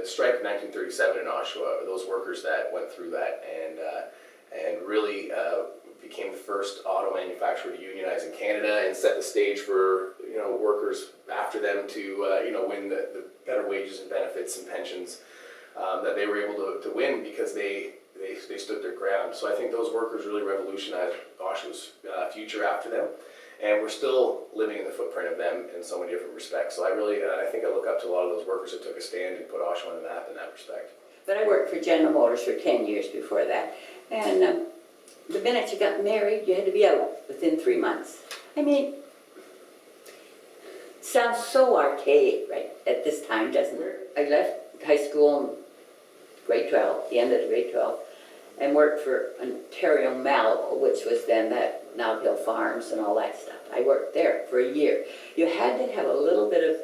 the strike of 1937 in Oshawa, those workers that went through that and really became the first auto manufacturer to unionize in Canada and set the stage for workers after them to win the better wages and benefits and pensions that they were able to win because they stood their ground. So I think those workers really revolutionized Oshawa's future after them, and we're still living in the footprint of them in so many different respects. So I think I look up to a lot of those workers that took a stand and put Oshawa on the map in that respect. But I worked for General Motors for 10 years before that, and the minute you got married, you had to be out within 3 months. I mean, sounds so archaic right at this time, doesn't it? I left high school in grade 12, the end of the grade 12, and worked for Ontario Mallow, which was then that Now Hill Farms and all that stuff. I worked there for a year. You had to have a little bit of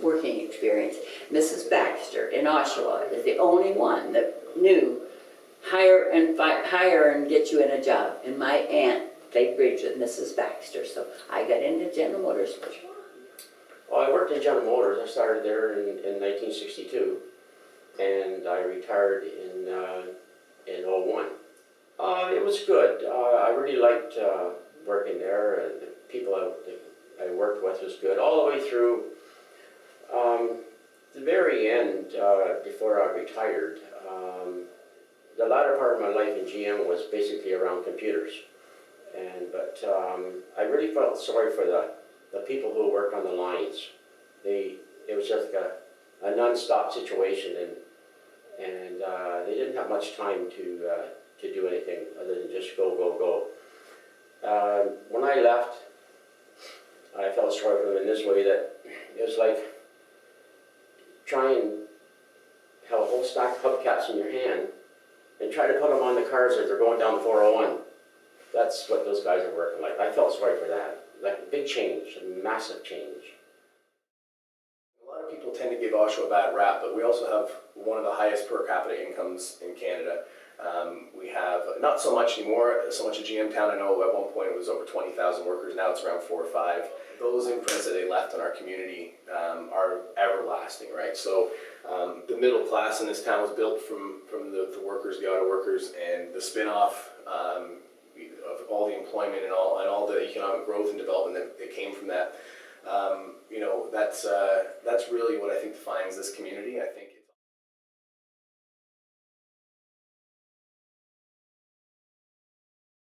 working experience. Mrs. Baxter in Oshawa is the only one that knew hire and get you in a job. And my aunt played bridge with Mrs. Baxter, so I got into General Motors. Well, I worked in General Motors. I started there in 1962, and I retired in 01. It was good. I really liked working there, and the people I worked with was good all the way through. The very end, before I retired, the latter part of my life in GM was basically around computers, but I really felt sorry for the people who work on the lines. It was just a non-stop situation, and they didn't have much time to do anything other than just go. When I left, I felt sorry for them in this way, that it was like try and have a whole stack of hubcaps in your hand and try to put them on the cars as they're going down the 401. That's what those guys are working like. I felt sorry for that. Like a big change, a massive change. A lot of people tend to give Oshawa a bad rap, but we also have one of the highest per capita incomes in Canada. We have not so much anymore, so much a GM town. I know at one point it was over 20,000 workers, now it's around 4 or 5. Those imprints that they left on our community are everlasting, right? So the middle class in this town was built from the workers, the auto workers, and the spin-off of all the employment and all the economic growth and development that came from that. That's really what I think defines this community. I think